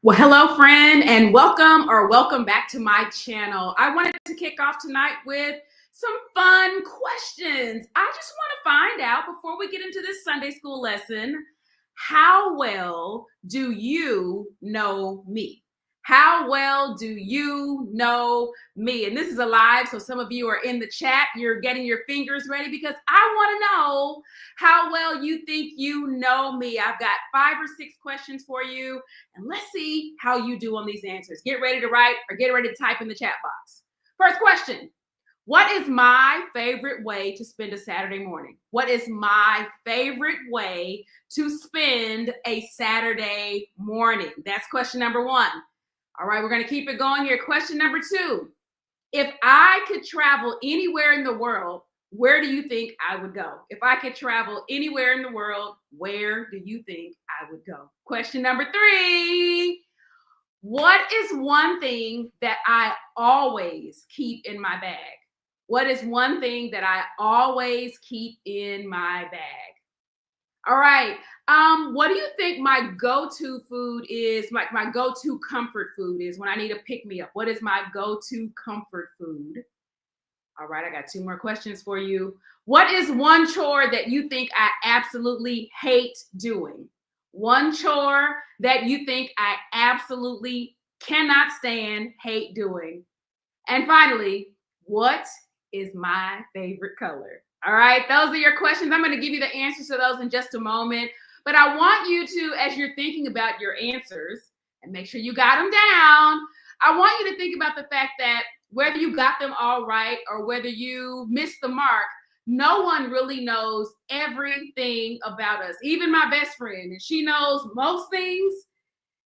Well, hello, friend, and welcome back to my channel. I wanted to kick off tonight with some fun questions. I just want to find out before we get into this Sunday school lesson, how well do you know me? How well do you know me? And this is a live, so some of you are in the chat. You're getting your fingers ready because I want to know how well you think you know me. I've got 5 or 6 questions for you, and let's see how you do on these answers. Get ready to write or get ready to type in the chat box. First question. What is my favorite way to spend a Saturday morning? What is my favorite way to spend a Saturday morning? That's question number 1. All right, we're going to keep it going here. Question number 2. If I could travel anywhere in the world, where do you think I would go? If I could travel anywhere in the world, where do you think I would go? Question number 3. What is one thing that I always keep in my bag? What is one thing that I always keep in my bag? All right. What do you think my go-to food is? My go-to comfort food is when I need a pick-me-up. What is my go-to comfort food? All right, I got 2 more questions for you. What is one chore that you think I absolutely hate doing? One chore that you think I absolutely cannot stand, hate doing. And finally, what is my favorite color? All right, those are your questions. I'm going to give you the answers to those in just a moment. But I want you to, as you're thinking about your answers, and make sure you got them down, I want you to think about the fact that whether you got them all right or whether you missed the mark, no one really knows everything about us. Even my best friend, and she knows most things.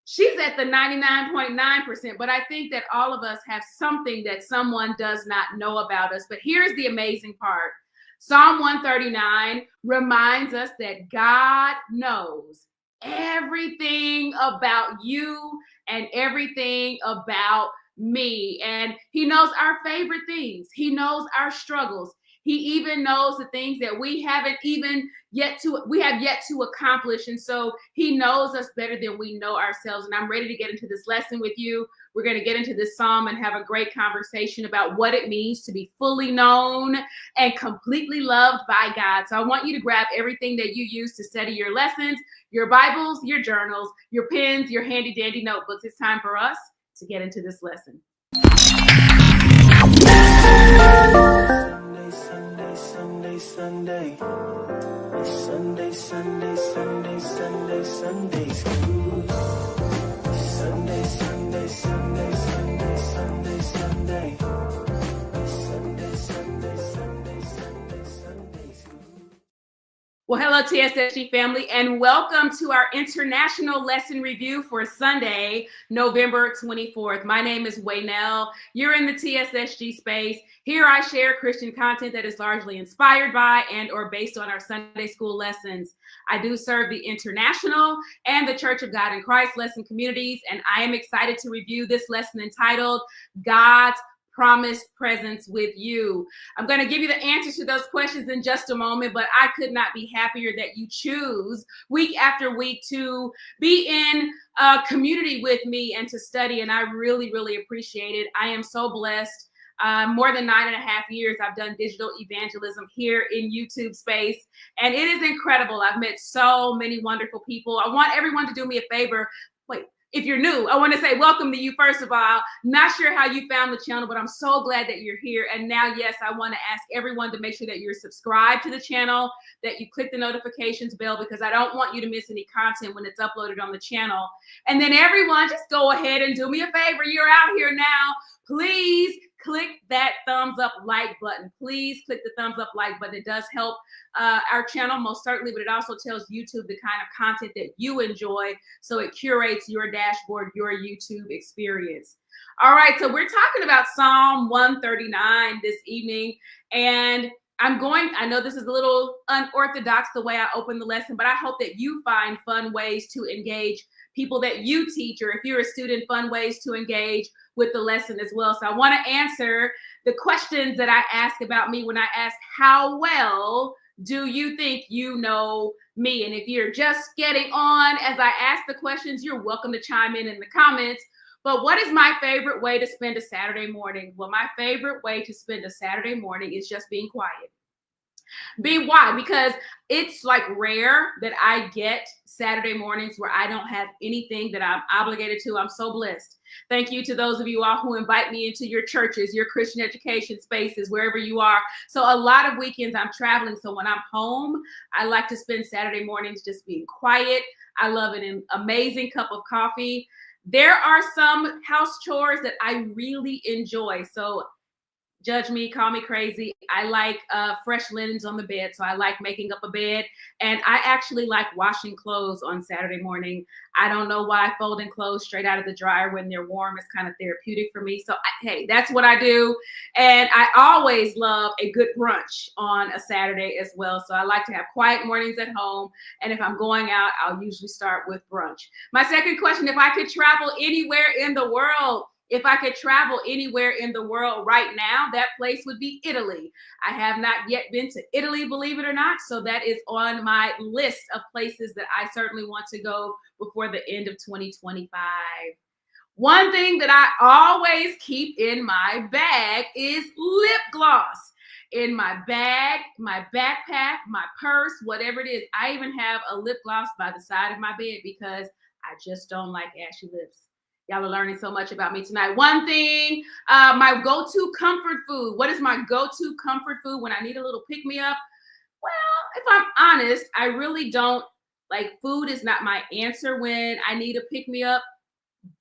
She's at the 99.9%, but I think that all of us have something that someone does not know about us. But here's the amazing part. Psalm 139 reminds us that God knows everything about you and everything about me. And he knows our favorite things. He knows our struggles. He even knows the things that we have yet to accomplish. And so he knows us better than we know ourselves. And I'm ready to get into this lesson with you. We're going to get into this psalm and have a great conversation about what it means to be fully known and completely loved by God. So I want you to grab everything that you use to study your lessons, your Bibles, your journals, your pens, your handy dandy notebooks. It's time for us to get into this lesson. Sunday. It's Sunday school. Sunday. Well, hello, TSSG family, and welcome to our international lesson review for Sunday, November 24th. My name is Waynell. You're in the TSSG space. Here I share Christian content that is largely inspired by and or based on our Sunday school lessons. I do serve the International and the Church of God in Christ lesson communities, and I am excited to review this lesson entitled God's Promised Presence with You. I'm going to give you the answers to those questions in just a moment, but I could not be happier that you choose week after week to be in a community with me and to study, and I really, really appreciate it. I am so blessed. More than 9.5 years, I've done digital evangelism here in YouTube space, and it is incredible. I've met so many wonderful people. I want everyone to do me a favor. If you're new, I want to say welcome to you, first of all. Not sure how you found the channel, but I'm so glad that you're here. And now, yes, I want to ask everyone to make sure that you're subscribed to the channel, that you click the notifications bell, because I don't want you to miss any content when it's uploaded on the channel. And then everyone, just go ahead and do me a favor. You're out here now. Please click that thumbs up like button. Please click the thumbs up like button. It does help our channel most certainly, but it also tells YouTube the kind of content that you enjoy, so it curates your dashboard, your YouTube experience. All right, so we're talking about Psalm 139 this evening, and I know this is a little unorthodox the way I open the lesson, but I hope that you find fun ways to engage people that you teach, or if you're a student, fun ways to engage with the lesson as well. So I want to answer the questions that I ask about me when I ask, how well do you think you know me? And if you're just getting on as I ask the questions, you're welcome to chime in the comments. But what is my favorite way to spend a Saturday morning? Well, my favorite way to spend a Saturday morning is just being quiet. Why? Because it's like rare that I get Saturday mornings where I don't have anything that I'm obligated to. I'm so blessed. Thank you to those of you all who invite me into your churches, your Christian education spaces, wherever you are. So a lot of weekends I'm traveling. So when I'm home, I like to spend Saturday mornings just being quiet. I love an amazing cup of coffee. There are some house chores that I really enjoy. So judge me, call me crazy. I like fresh linens on the bed. So I like making up a bed. And I actually like washing clothes on Saturday morning. I don't know why folding clothes straight out of the dryer when they're warm is kind of therapeutic for me. So hey, that's what I do. And I always love a good brunch on a Saturday as well. So I like to have quiet mornings at home. And if I'm going out, I'll usually start with brunch. My second question, if I could travel anywhere in the world, if I could travel anywhere in the world right now, that place would be Italy. I have not yet been to Italy, believe it or not. So that is on my list of places that I certainly want to go before the end of 2025. One thing that I always keep in my bag is lip gloss. In my bag, my backpack, my purse, whatever it is. I even have a lip gloss by the side of my bed because I just don't like ashy lips. Y'all are learning so much about me tonight. One thing, my go-to comfort food. What is my go-to comfort food when I need a little pick-me-up? Well, if I'm honest, I really don't, like, food is not my answer when I need a pick-me-up.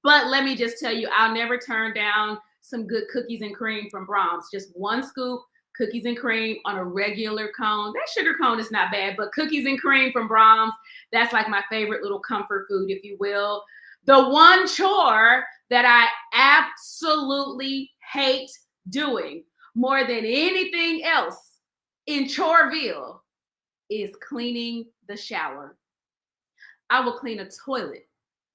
But let me just tell you, I'll never turn down some good cookies and cream from Brahms. Just one scoop, cookies and cream on a regular cone. That sugar cone is not bad, but cookies and cream from Brahms, that's like my favorite little comfort food, if you will. The one chore that I absolutely hate doing more than anything else in Choreville is cleaning the shower. I will clean a toilet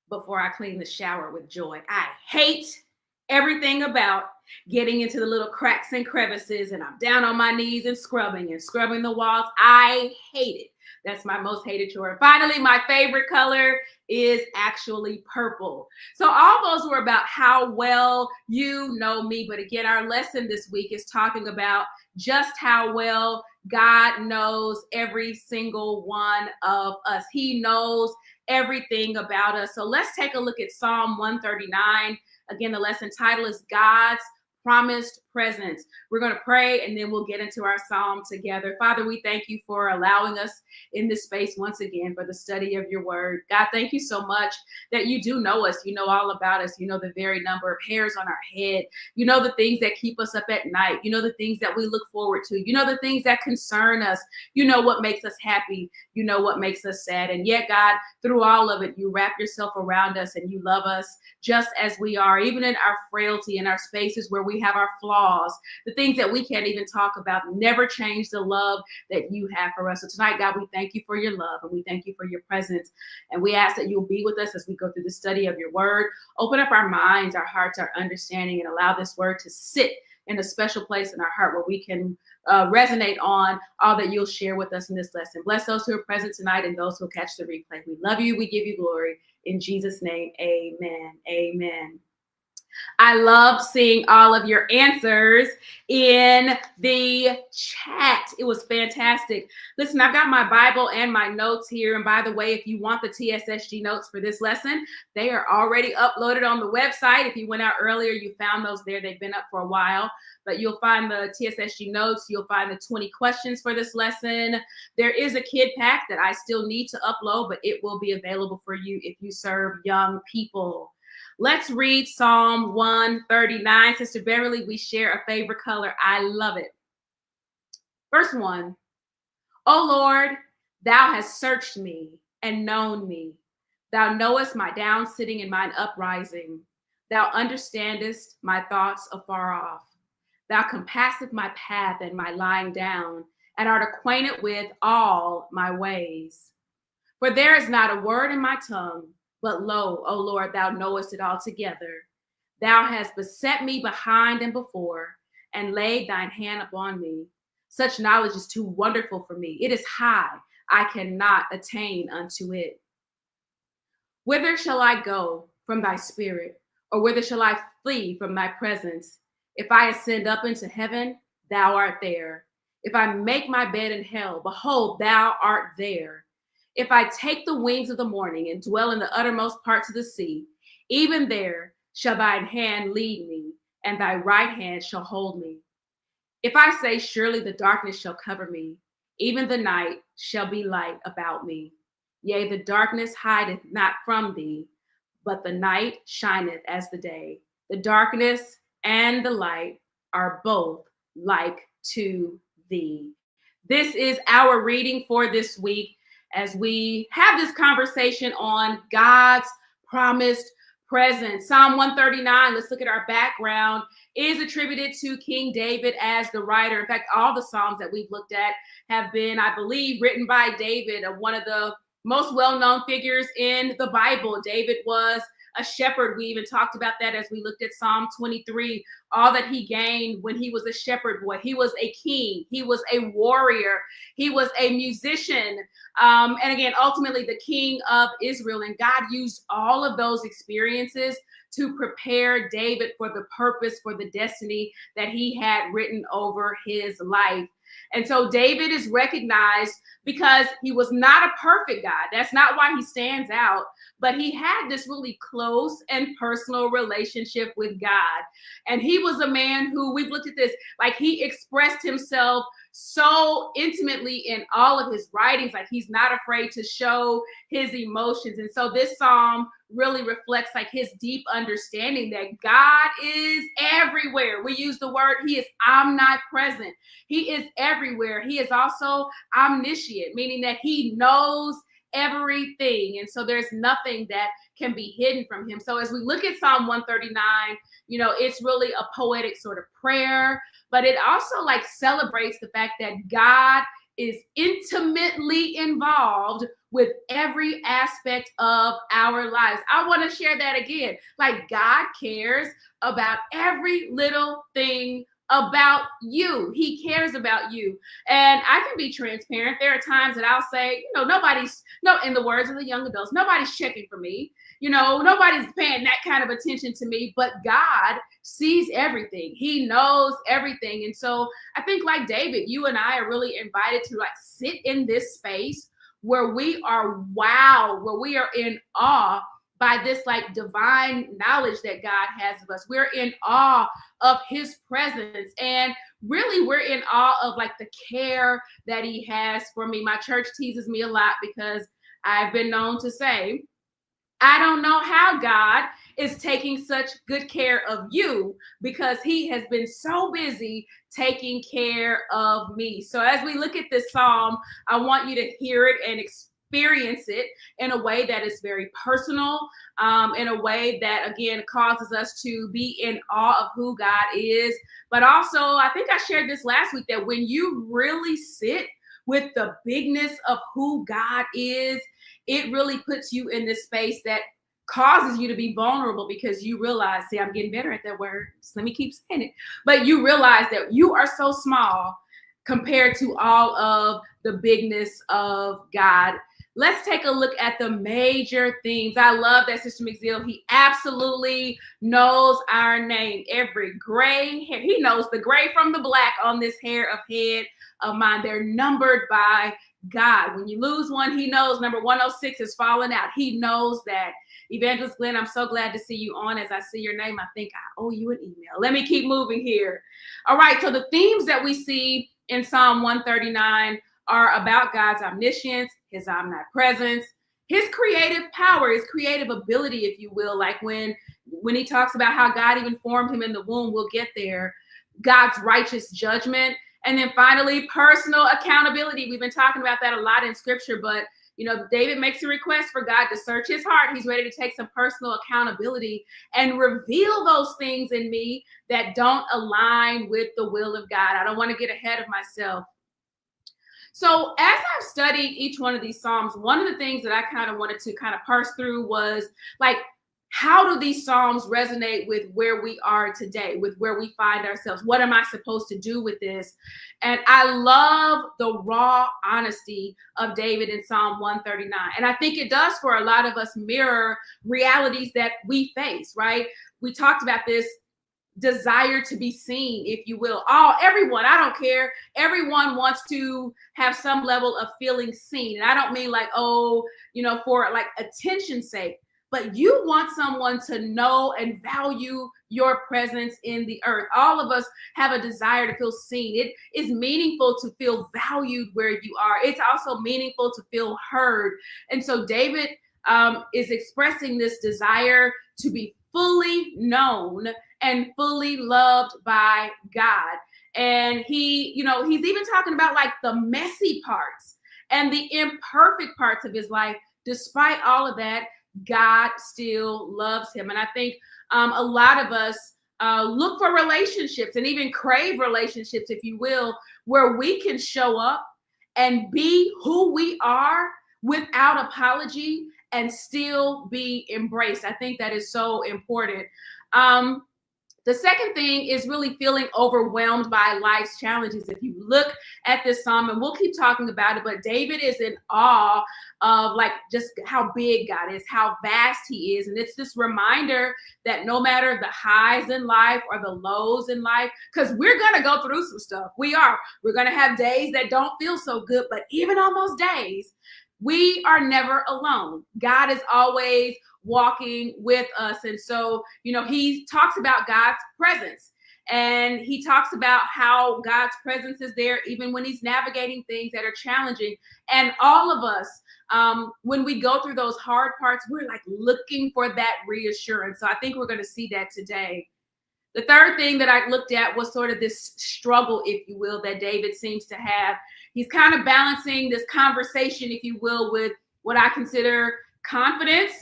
before I clean the shower with joy. I hate everything about getting into the little cracks and crevices, and I'm down on my knees and scrubbing the walls. I hate it. That's my most hated chore. Finally, my favorite color is actually purple. So all those were about how well you know me. But again, our lesson this week is talking about just how well God knows every single one of us. He knows everything about us. So let's take a look at Psalm 139. Again, the lesson title is God's Promised Presence. We're going to pray and then we'll get into our psalm together. Father, we thank you for allowing us in this space once again for the study of your word. God, thank you so much that you do know us. You know all about us. You know the very number of hairs on our head. You know the things that keep us up at night. You know the things that we look forward to. You know the things that concern us. You know what makes us happy. You know what makes us sad. And yet, God, through all of it, you wrap yourself around us and you love us just as we are, even in our frailty, in our spaces where we have our flaws, the things that we can't even talk about. Never change the love that you have for us. So tonight, God, we thank you for your love and we thank you for your presence. And we ask that you'll be with us as we go through the study of your word. Open up our minds, our hearts, our understanding, and allow this word to sit in a special place in our heart where we can resonate on all that you'll share with us in this lesson. Bless those who are present tonight and those who will catch the replay. We love you. We give you glory. In Jesus' name, amen. Amen. I loved seeing all of your answers in the chat. It was fantastic. Listen, I've got my Bible and my notes here. And by the way, if you want the TSSG notes for this lesson, they are already uploaded on the website. If you went out earlier, you found those there. They've been up for a while. But you'll find the TSSG notes. You'll find the 20 questions for this lesson. There is a kid pack that I still need to upload, but it will be available for you if you serve young people. Let's read Psalm 139. Sister Beverly, we share a favorite color. I love it. Verse 1. O Lord, thou hast searched me and known me. Thou knowest my down sitting and mine uprising. Thou understandest my thoughts afar off. Thou compassest my path and my lying down, and art acquainted with all my ways. For there is not a word in my tongue, but lo, O Lord, thou knowest it altogether. Thou hast beset me behind and before, and laid thine hand upon me. Such knowledge is too wonderful for me. It is high. I cannot attain unto it. Whither shall I go from thy spirit? Or whither shall I flee from thy presence? If I ascend up into heaven, thou art there. If I make my bed in hell, behold, thou art there. If I take the wings of the morning and dwell in the uttermost parts of the sea, even there shall thine hand lead me, and thy right hand shall hold me. If I say, surely the darkness shall cover me, even the night shall be light about me. Yea, the darkness hideth not from thee, but the night shineth as the day. The darkness and the light are both like to thee. This is our reading for this week as we have this conversation on God's promised presence. Psalm 139, let's look at our background, is attributed to King David as the writer. In fact, all the Psalms that we've looked at have been, I believe, written by David, one of the most well-known figures in the Bible. David was a shepherd. We even talked about that as we looked at Psalm 23, all that he gained when he was a shepherd boy. He was a king. He was a warrior. He was a musician. And again, ultimately the king of Israel. And God used all of those experiences to prepare David for the purpose, for the destiny that he had written over his life. And so David is recognized because he was not a perfect God. That's not why he stands out, but he had this really close and personal relationship with God. And he was a man who, we've looked at this, like he expressed himself so intimately in all of his writings, like he's not afraid to show his emotions. And so this psalm really reflects like his deep understanding that God is everywhere. We use the word, he is omnipresent. He is everywhere. He is also omniscient, meaning that he knows everything. And so there's nothing that can be hidden from him. So as we look at Psalm 139, it's really a poetic sort of prayer, but it also like celebrates the fact that God is intimately involved with every aspect of our lives. I want to share that again. Like God cares about every little thing about you. He cares about you. And I can be transparent. There are times that I'll say, in the words of the young adults, nobody's checking for me. Nobody's paying that kind of attention to me, but God sees everything. He knows everything. And so I think like David, you and I are really invited to like sit in this space where we are where we are in awe by this like divine knowledge that God has of us. We're in awe of his presence. And really we're in awe of like the care that he has for me. My church teases me a lot because I've been known to say, I don't know how God is taking such good care of you because he has been so busy taking care of me. So as we look at this psalm, I want you to hear it and experience it in a way that is very personal, in a way that, again, causes us to be in awe of who God is. But also, I think I shared this last week, that when you really sit with the bigness of who God is, it really puts you in this space that causes you to be vulnerable, because you realize, see, I'm getting better at that word. Just let me keep saying it. But you realize that you are so small compared to all of the bigness of God. Let's take a look at the major themes. I love that, Sister McZeal. He absolutely knows our name. Every gray hair. He knows the gray from the black on this hair of head of mine. They're numbered by God. When you lose one, he knows number 106 is falling out. He knows that. Evangelist Glenn, I'm so glad to see you on. As I see your name, I think I owe you an email. Let me keep moving here. All right, so the themes that we see in Psalm 139 are about God's omniscience, his omnipresence, his creative power, his creative ability, if you will. Like when he talks about how God even formed him in the womb, we'll get there. God's righteous judgment. And then finally, personal accountability. We've been talking about that a lot in scripture, but David makes a request for God to search his heart. He's ready to take some personal accountability and reveal those things in me that don't align with the will of God. I don't want to get ahead of myself. So as I've studied each one of these Psalms, one of the things that I kind of wanted to kind of parse through was like, how do these Psalms resonate with where we are today, with where we find ourselves? What am I supposed to do with this? And I love the raw honesty of David in Psalm 139. And I think it does for a lot of us mirror realities that we face, right? We talked about this desire to be seen, if you will. Everyone, I don't care. Everyone wants to have some level of feeling seen. And I don't mean like, for like attention's sake, but you want someone to know and value your presence in the earth. All of us have a desire to feel seen. It is meaningful to feel valued where you are. It's also meaningful to feel heard. And so David is expressing this desire to be fully known and fully loved by God. And he's even talking about like the messy parts and the imperfect parts of his life. Despite all of that, God still loves him. And I think a lot of us look for relationships and even crave relationships, if you will, where we can show up and be who we are without apology and still be embraced. I think that is so important. The second thing is really feeling overwhelmed by life's challenges. If you look at this psalm, and we'll keep talking about it, but David is in awe of like just how big God is, how vast he is. And it's this reminder that no matter the highs in life or the lows in life, because we're going to go through some stuff. We're going to have days that don't feel so good, but even on those days, we are never alone. God is always walking with us. And so, he talks about God's presence, and he talks about how God's presence is there even when he's navigating things that are challenging. And all of us, when we go through those hard parts, we're like looking for that reassurance. So I think we're going to see that today. The third thing that I looked at was sort of this struggle, if you will, that David seems to have. He's kind of balancing this conversation, if you will, with what I consider confidence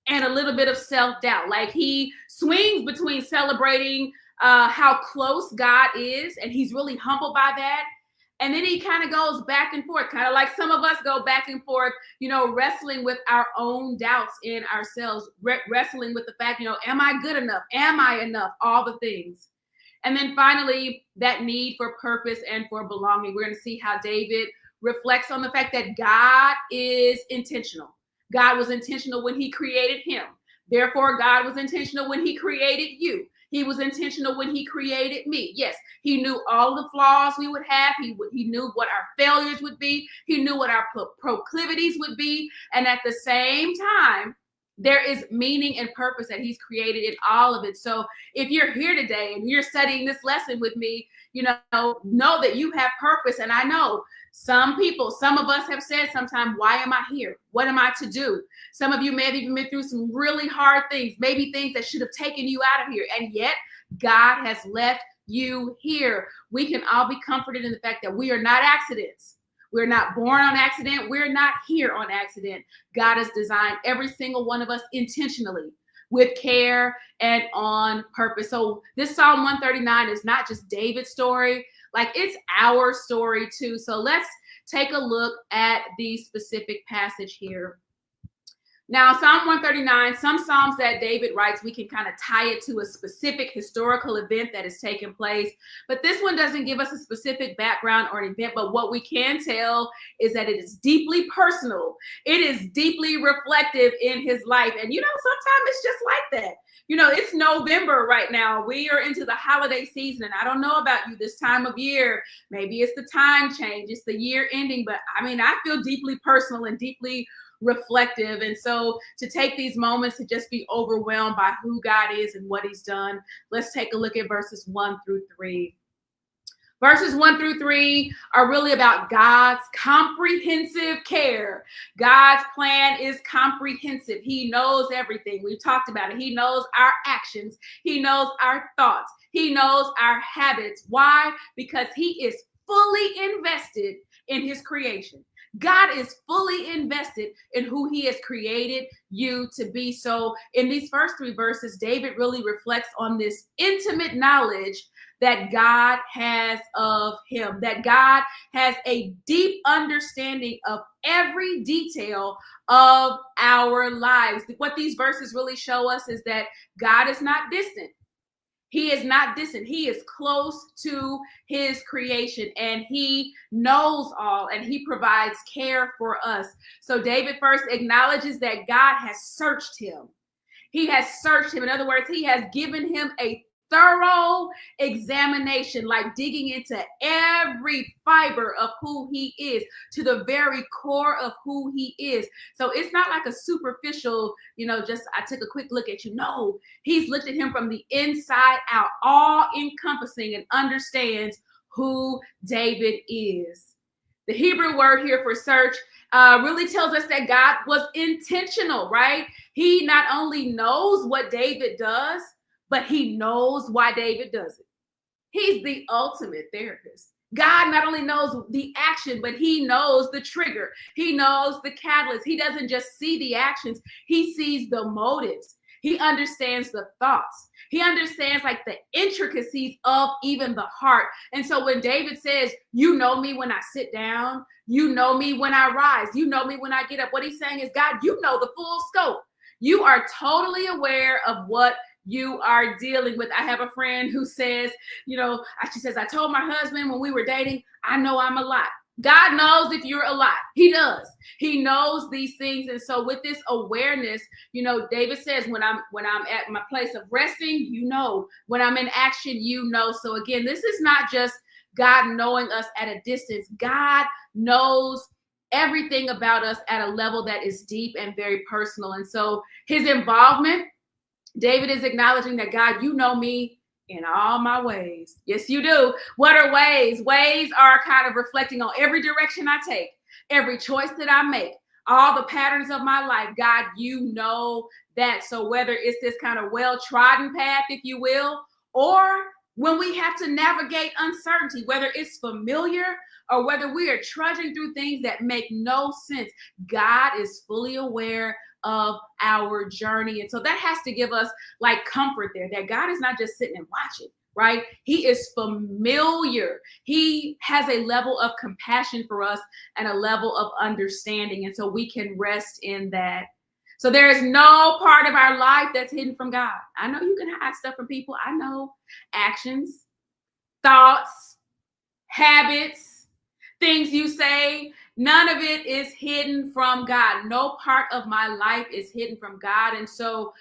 and a little bit of self-doubt. Like he swings between celebrating how close God is, and he's really humbled by that. And then he kind of goes back and forth, kind of like some of us go back and forth, wrestling with our own doubts in ourselves, wrestling with the fact, am I good enough? Am I enough? All the things. And then finally, that need for purpose and for belonging. We're going to see how David reflects on the fact that God is intentional. God was intentional when he created him. Therefore, God was intentional when he created you. He was intentional when he created me. Yes, he knew all the flaws we would have. He knew what our failures would be. He knew what our proclivities would be. And at the same time, there is meaning and purpose that he's created in all of it. So if you're here today and you're studying this lesson with me, know that you have purpose. And I know some of us have said sometimes, why am I here? What am I to do? Some of you may have even been through some really hard things, maybe things that should have taken you out of here. And yet God has left you here. We can all be comforted in the fact that we are not accidents. We're not born on accident. We're not here on accident. God has designed every single one of us intentionally, with care and on purpose. So this Psalm 139 is not just David's story, like it's our story too. So let's take a look at the specific passage here. Now, Psalm 139, some Psalms that David writes, we can kind of tie it to a specific historical event that has taken place. But this one doesn't give us a specific background or an event. But what we can tell is that it is deeply personal. It is deeply reflective in his life. And, sometimes it's just like that. It's November right now. We are into the holiday season. And I don't know about you this time of year. Maybe it's the time change. It's the year ending. But I feel deeply personal and deeply reflective. And so to take these moments to just be overwhelmed by who God is and what he's done, let's take a look at verses 1-3. Verses 1-3 are really about God's comprehensive care. God's plan is comprehensive. He knows everything. We've talked about it. He knows our actions. He knows our thoughts. He knows our habits. Why? Because he is fully invested in his creation. God is fully invested in who he has created you to be. So in these first 3 verses, David really reflects on this intimate knowledge that God has of him, that God has a deep understanding of every detail of our lives. What these verses really show us is that God is not distant. He is not distant. He is close to his creation, and he knows all, and he provides care for us. So David first acknowledges that God has searched him. He has searched him. In other words, he has given him a thorough examination, like digging into every fiber of who he is, to the very core of who he is. So it's not like a superficial, just I took a quick look at you. No, he's looked at him from the inside out, all encompassing, and understands who David is. The Hebrew word here for search really tells us that God was intentional, right? He not only knows what David does, but he knows why David does it. He's the ultimate therapist. God not only knows the action, but he knows the trigger. He knows the catalyst. He doesn't just see the actions. He sees the motives. He understands the thoughts. He understands like the intricacies of even the heart. And so when David says, you know me when I sit down, you know me when I rise, you know me when I get up, what he's saying is, God, you know the full scope. You are totally aware of what you are dealing with. I have a friend who says, she says, I told my husband when we were dating, I know I'm a lot. God knows if you're a lot. He does. He knows these things. And so with this awareness, David says, when I'm at my place of resting, when I'm in action, So again, this is not just God knowing us at a distance. God knows everything about us at a level that is deep and very personal. And so his involvement, David is acknowledging that, God, you know me in all my ways. Yes, you do. What are ways? Ways are kind of reflecting on every direction I take, every choice that I make, all the patterns of my life. God, you know that. So whether it's this kind of well-trodden path, if you will, or when we have to navigate uncertainty, whether it's familiar or whether we are trudging through things that make no sense, God is fully aware of our journey. And so that has to give us like comfort there, that God is not just sitting and watching, right? He is familiar. He has a level of compassion for us and a level of understanding. And so we can rest in that. So there is no part of our life that's hidden from God. I know you can hide stuff from people. I know actions, thoughts, habits, things you say. None of it is hidden from God. No part of my life is hidden from God. And so,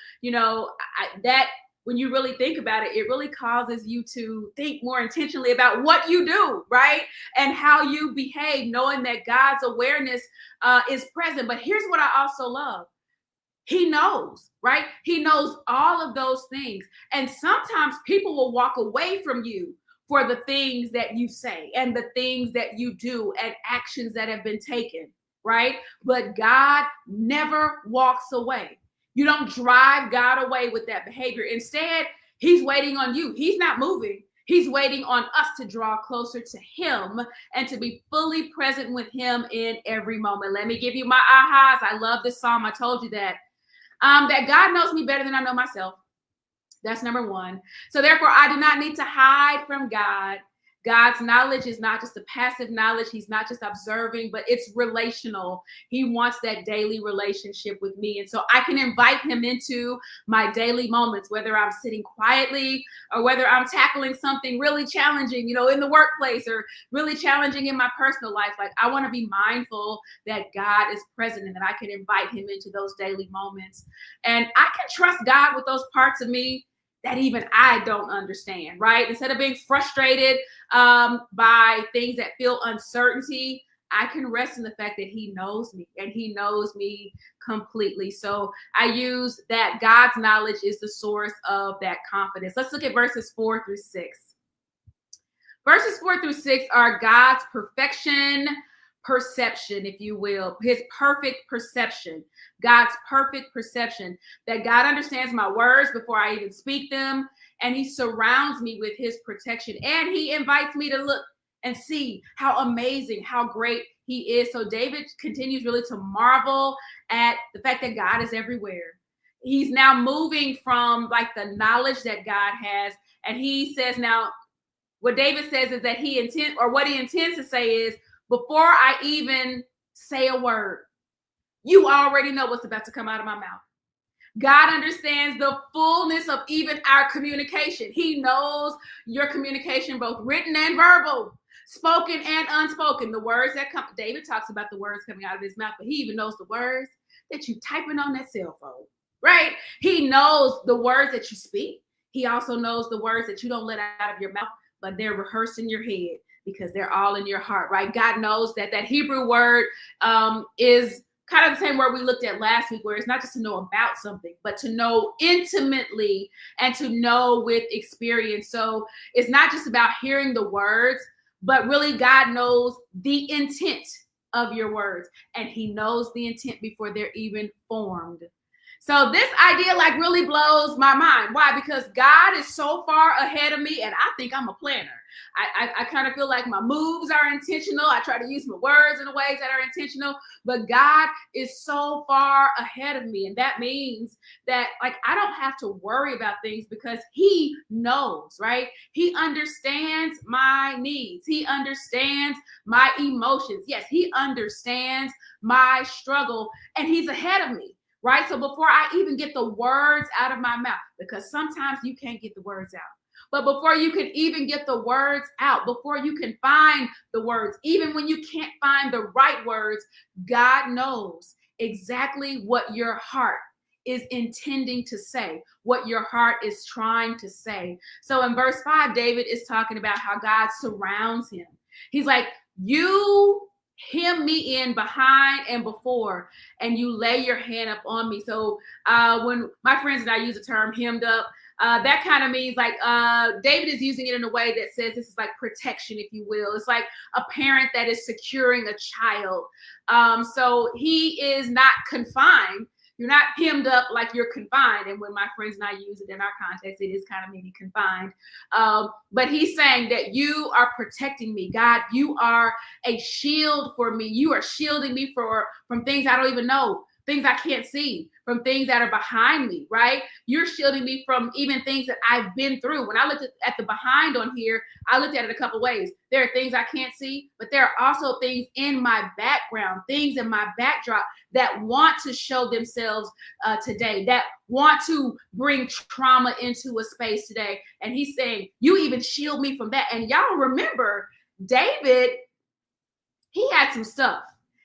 that when you really think about it, it really causes you to think more intentionally about what you do, right? And how you behave, knowing that God's awareness is present. But here's what I also love. He knows, right? He knows all of those things. And sometimes people will walk away from you for the things that you say and the things that you do and actions that have been taken, right? But God never walks away. You don't drive God away with that behavior. Instead, he's waiting on you. He's not moving. He's waiting on us to draw closer to him and to be fully present with him in every moment. Let me give you my ahas. I love this psalm. I told you that. That God knows me better than I know myself. That's number one. So therefore, I do not need to hide from God. God's knowledge is not just a passive knowledge. He's not just observing, but it's relational. He wants that daily relationship with me. And so I can invite him into my daily moments, whether I'm sitting quietly or whether I'm tackling something really challenging, in the workplace, or really challenging in my personal life. Like, I want to be mindful that God is present and that I can invite him into those daily moments. And I can trust God with those parts of me that even I don't understand, right? Instead of being frustrated by things that feel uncertainty, I can rest in the fact that he knows me and he knows me completely. So I use that God's knowledge is the source of that confidence. Let's look at verses 4-6. Verses 4-6 are God's perception, if you will, his perfect perception, God's perfect perception, that God understands my words before I even speak them. And he surrounds me with his protection. And he invites me to look and see how amazing, how great he is. So David continues really to marvel at the fact that God is everywhere. He's now moving from like the knowledge that God has. And he says now, what David says is that what he intends to say is, before I even say a word, you already know what's about to come out of my mouth. God understands the fullness of even our communication. He knows your communication, both written and verbal, spoken and unspoken. The words that come, David talks about the words coming out of his mouth, but he even knows the words that you typing on that cell phone, right? He knows the words that you speak. He also knows the words that you don't let out of your mouth, but they're rehearsed in your head because they're all in your heart, right? God knows that Hebrew word is kind of the same word we looked at last week, where it's not just to know about something, but to know intimately and to know with experience. So it's not just about hearing the words, but really God knows the intent of your words, and he knows the intent before they're even formed. So this idea like really blows my mind. Why? Because God is so far ahead of me, and I think I'm a planner. I kind of feel like my moves are intentional. I try to use my words in ways that are intentional, but God is so far ahead of me. And that means that like I don't have to worry about things because he knows, right? He understands my needs. He understands my emotions. Yes, he understands my struggle, and he's ahead of me. Right? So before I even get the words out of my mouth, because sometimes you can't get the words out, but before you can even get the words out, before you can find the words, even when you can't find the right words, God knows exactly what your heart is intending to say, what your heart is trying to say. So in verse 5, David is talking about how God surrounds him. He's like, you hem me in behind and before, and you lay your hand up on me. So when my friends and I use the term hemmed up, that kind of means like David is using it in a way that says this is like protection, if you will. It's like a parent that is securing a child. So he is not confined. You're not hemmed up like you're confined. And when my friends and I use it in our context, it is kind of meaning confined. But he's saying that you are protecting me. God, you are a shield for me. You are shielding me from things I don't even know, things I can't see, from things that are behind me, right? You're shielding me from even things that I've been through. When I looked at the behind on here, I looked at it a couple ways. There are things I can't see, but there are also things in my background, things in my backdrop that want to show themselves today, that want to bring trauma into a space today. And he's saying, you even shield me from that. And y'all remember, David, he had some stuff.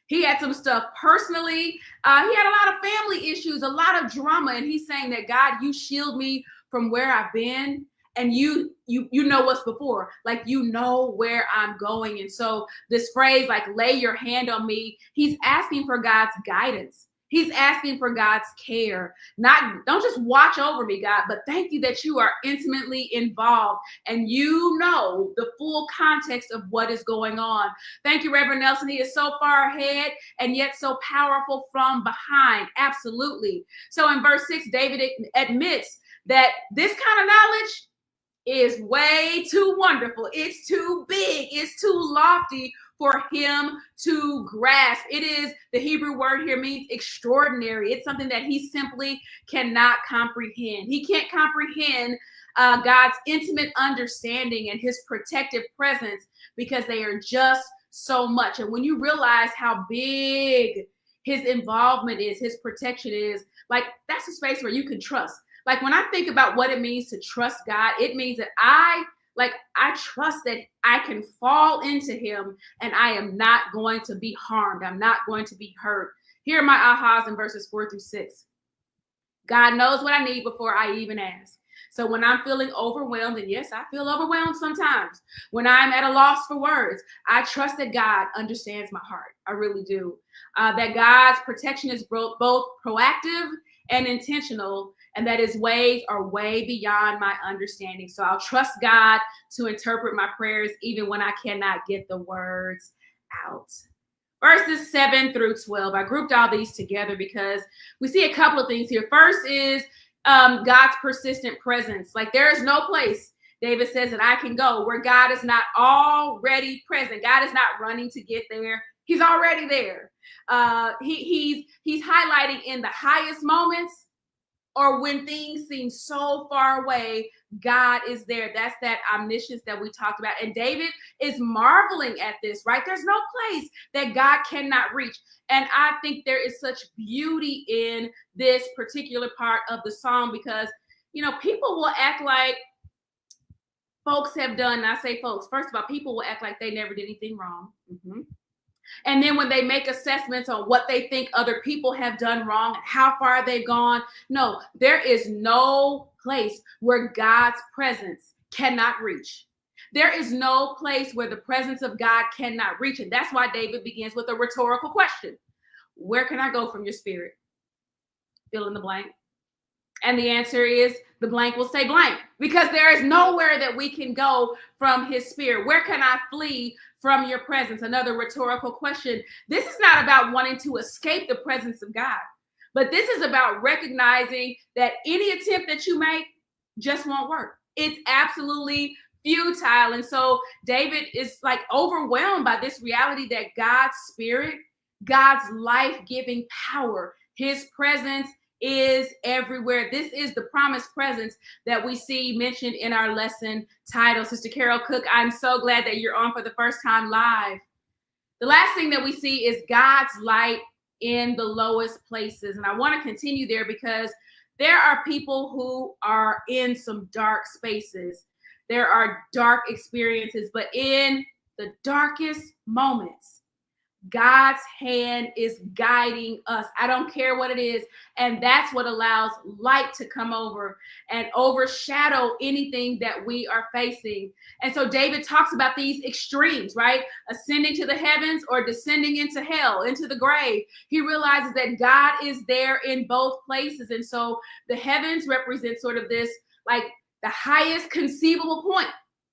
He had some stuff personally. He had a lot of family issues, a lot of drama. And he's saying that, God, you shield me from where I've been. And you know what's before, like, you know where I'm going. And so this phrase, like, lay your hand on me, he's asking for God's guidance. He's asking for God's care. Don't just watch over me, God, but thank you that you are intimately involved and you know the full context of what is going on. Thank you, Reverend Nelson. He is so far ahead and yet so powerful from behind. Absolutely. So in verse 6, David admits that this kind of knowledge is way too wonderful. It's too big. It's too lofty for him to grasp. It is, the Hebrew word here means extraordinary. It's something that he simply cannot comprehend. He can't comprehend God's intimate understanding and his protective presence because they are just so much. And when you realize how big his involvement is, his protection is, like, that's a space where you can trust. Like, when I think about what it means to trust God, it means that I trust that I can fall into him and I am not going to be harmed. I'm not going to be hurt. Here are my ahas in verses 4-6. God knows what I need before I even ask. So when I'm feeling overwhelmed, and yes, I feel overwhelmed sometimes, when I'm at a loss for words, I trust that God understands my heart. I really do. That God's protection is both proactive and intentional, and that his ways are way beyond my understanding. So I'll trust God to interpret my prayers even when I cannot get the words out. Verses 7-12. I grouped all these together because we see a couple of things here. First is God's persistent presence. Like, there is no place David says that I can go where God is not already present. God is not running to get there. He's already there. He's highlighting in the highest moments or when things seem so far away, God is there. That's that omniscience that we talked about. And David is marveling at this, right? There's no place that God cannot reach. And I think there is such beauty in this particular part of the psalm because, people will act like folks have done, and I say folks, first of all, people will act like they never did anything wrong. Mm-hmm. And then when they make assessments on what they think other people have done wrong and how far they've gone, no, there is no place where God's presence cannot reach. There is no place where the presence of God cannot reach. And that's why David begins with a rhetorical question. Where can I go from your spirit? Fill in the blank. And the answer is the blank will stay blank because there is nowhere that we can go from his spirit. Where can I flee from your presence? Another rhetorical question. This is not about wanting to escape the presence of God, but this is about recognizing that any attempt that you make just won't work. It's absolutely futile. And so David is like overwhelmed by this reality that God's spirit, God's life-giving power, his presence is everywhere. This is the promised presence that we see mentioned in our lesson title. Sister Carol Cook, I'm so glad that you're on for the first time live. The last thing that we see is God's light in the lowest places. And I want to continue there because there are people who are in some dark spaces. There are dark experiences, but in the darkest moments, God's hand is guiding us. I don't care what it is. And that's what allows light to come over and overshadow anything that we are facing. And so David talks about these extremes, right? Ascending to the heavens or descending into hell, into the grave. He realizes that God is there in both places. And so the heavens represent sort of this, like the highest conceivable point,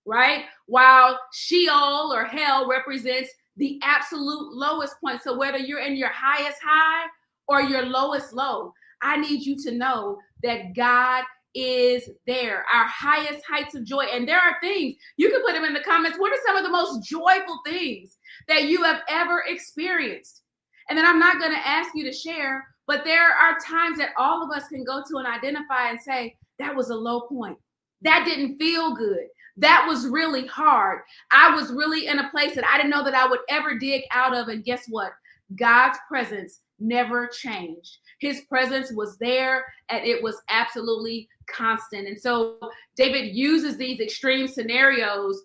right? While Sheol or hell represents the absolute lowest point. So whether you're in your highest high or your lowest low, I need you to know that God is there, our highest heights of joy. And there are things, you can put them in the comments. What are some of the most joyful things that you have ever experienced? And then I'm not going to ask you to share, but there are times that all of us can go to and identify and say, that was a low point. That didn't feel good. That was really hard. I was really in a place that I didn't know that I would ever dig out of. And guess what? God's presence never changed. His presence was there and it was absolutely constant. And so David uses these extreme scenarios,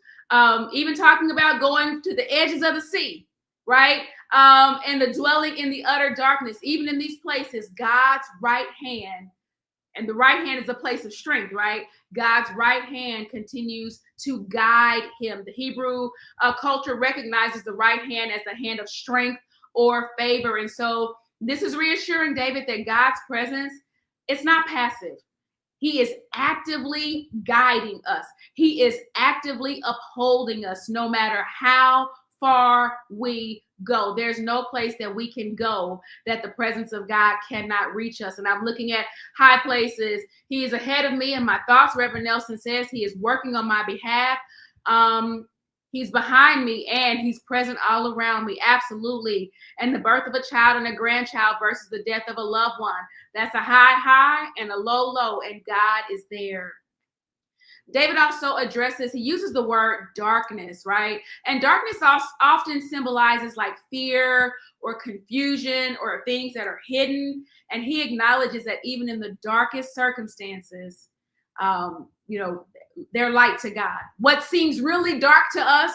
even talking about going to the edges of the sea, right? And the dwelling in the utter darkness. Even in these places, God's right hand, and the right hand is a place of strength, right? God's right hand continues to guide him. The Hebrew culture recognizes the right hand as a hand of strength or favor. And so this is reassuring David that God's presence, it's not passive. He is actively guiding us. He is actively upholding us no matter how far we go. There's no place that we can go that the presence of God cannot reach us. And I'm looking at high places. He is ahead of me in my thoughts. Reverend Nelson says he is working on my behalf. He's behind me and he's present all around me. Absolutely. And the birth of a child and a grandchild versus the death of a loved one. That's a high and a low, and God is there. David also addresses, he uses the word darkness, right? And darkness often symbolizes like fear or confusion or things that are hidden. And he acknowledges that even in the darkest circumstances, they're light to God. What seems really dark to us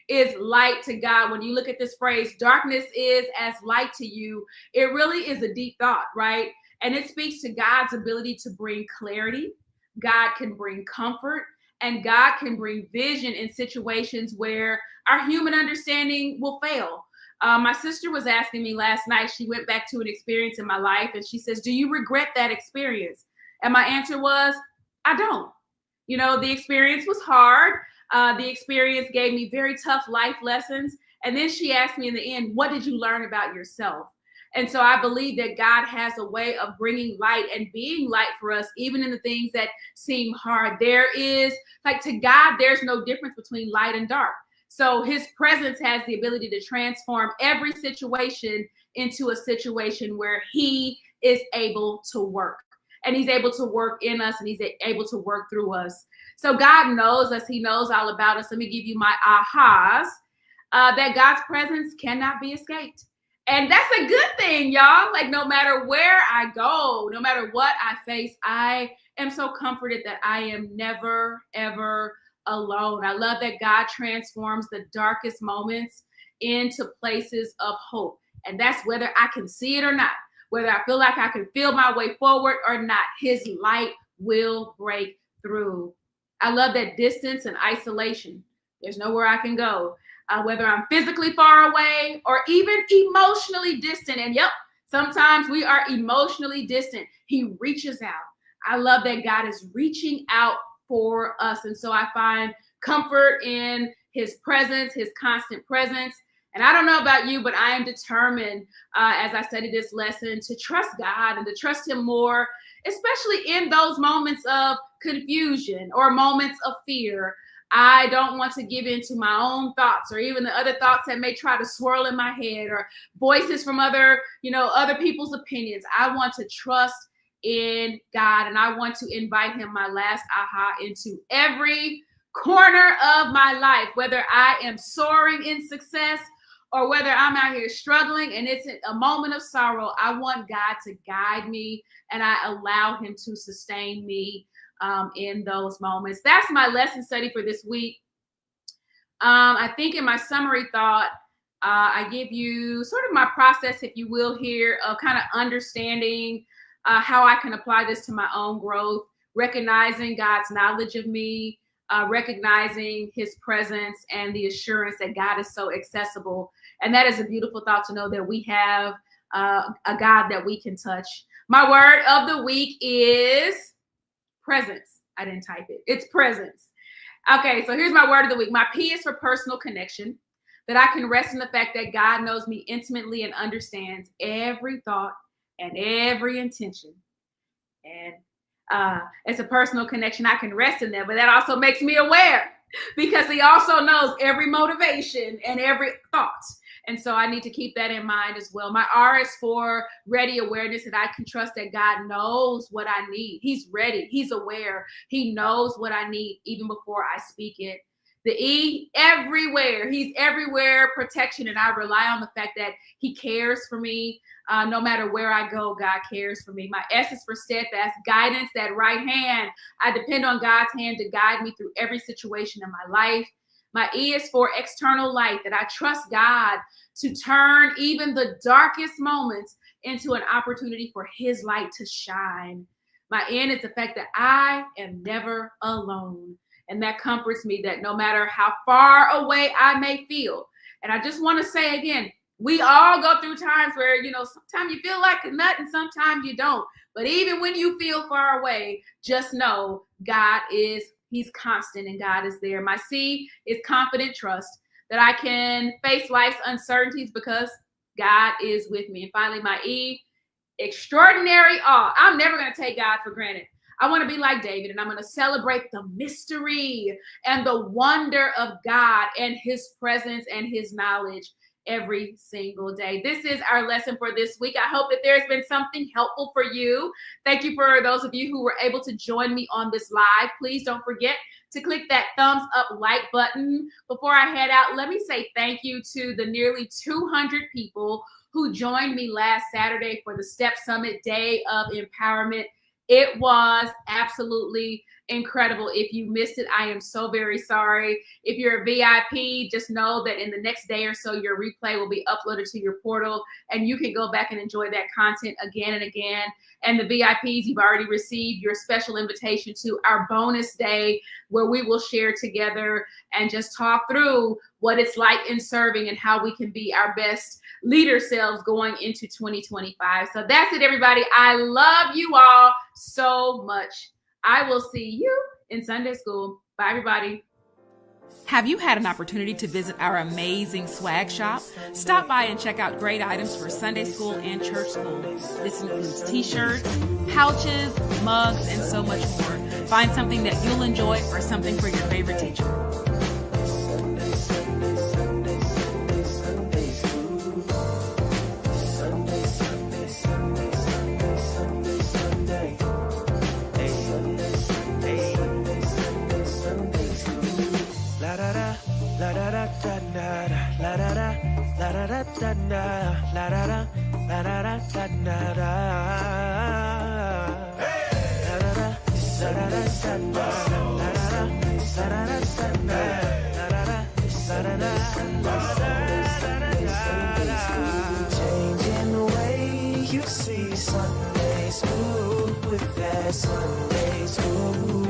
is light to God. When you look at this phrase, darkness is as light to you, it really is a deep thought, right? And it speaks to God's ability to bring clarity. God can bring comfort, and God can bring vision in situations where our human understanding will fail. My sister was asking me last night, she went back to an experience in my life and she says, do you regret that experience? And my answer was, I don't. The experience was hard. The experience gave me very tough life lessons. And then she asked me in the end, what did you learn about yourself? And so I believe that God has a way of bringing light and being light for us, even in the things that seem hard. There is, like, to God, there's no difference between light and dark. So his presence has the ability to transform every situation into a situation where he is able to work. And he's able to work in us, and he's able to work through us. So God knows us. He knows all about us. Let me give you my ahas. That God's presence cannot be escaped. And that's a good thing, y'all. Like, no matter where I go, no matter what I face, I am so comforted that I am never, ever alone. I love that God transforms the darkest moments into places of hope. And that's whether I can see it or not, whether I feel like I can feel my way forward or not, his light will break through. I love that distance and isolation. There's nowhere I can go. Whether I'm physically far away or even emotionally distant. And yep, sometimes we are emotionally distant. He reaches out. I love that God is reaching out for us. And so I find comfort in his presence, his constant presence. And I don't know about you, but I am determined as I study this lesson to trust God and to trust him more, especially in those moments of confusion or moments of fear. I don't want to give in to my own thoughts or even the other thoughts that may try to swirl in my head or voices from other people's opinions. I want to trust in God, and I want to invite him, my last aha, into every corner of my life, whether I am soaring in success or whether I'm out here struggling and it's a moment of sorrow. I want God to guide me, and I allow him to sustain me in those moments. That's my lesson study for this week. I think in my summary thought, I give you sort of my process, if you will, here of kind of understanding how I can apply this to my own growth, recognizing God's knowledge of me, recognizing his presence and the assurance that God is so accessible. And that is a beautiful thought to know that we have a God that we can touch. My word of the week is presence. I didn't type it. It's presence. Okay, so here's my word of the week. My P is for personal connection, that I can rest in the fact that God knows me intimately and understands every thought and every intention. And it's a personal connection. I can rest in that, but that also makes me aware because he also knows every motivation and every thought. And so I need to keep that in mind as well. My R is for ready awareness, that I can trust that God knows what I need. He's ready. He's aware. He knows what I need even before I speak it. The E, everywhere. He's everywhere, protection. And I rely on the fact that he cares for me. No matter where I go, God cares for me. My S is for steadfast guidance, that right hand. I depend on God's hand to guide me through every situation in my life. My E is for external light, that I trust God to turn even the darkest moments into an opportunity for his light to shine. My N is the fact that I am never alone. And that comforts me, that no matter how far away I may feel. And I just want to say again, we all go through times where, sometimes you feel like a nut and sometimes you don't. But even when you feel far away, just know he's constant and God is there. My C is confident trust, that I can face life's uncertainties because God is with me. And finally, my E, extraordinary awe. I'm never going to take God for granted. I want to be like David, and I'm going to celebrate the mystery and the wonder of God and his presence and his knowledge every single day. This is our lesson for this week. I hope that there's been something helpful for you. Thank you for those of you who were able to join me on this live. Please don't forget to click that thumbs up like button. Before I head out, let me say thank you to the nearly 200 people who joined me last Saturday for the Step Summit Day of Empowerment. It was absolutely incredible. If you missed it, I am so very sorry. If you're a VIP, just know that in the next day or so, your replay will be uploaded to your portal and you can go back and enjoy that content again and again. And the VIPs, you've already received your special invitation to our bonus day where we will share together and just talk through what it's like in serving and how we can be our best leader selves going into 2025. So that's it, everybody. I love you all so much. I will see you in Sunday school. Bye, everybody. Have you had an opportunity to visit our amazing swag shop? Stop by and check out great items for Sunday school and church school. This includes t-shirts, pouches, mugs, and so much more. Find something that you'll enjoy or something for your favorite teacher. Changing the way you see Sunday school with that Sunday school.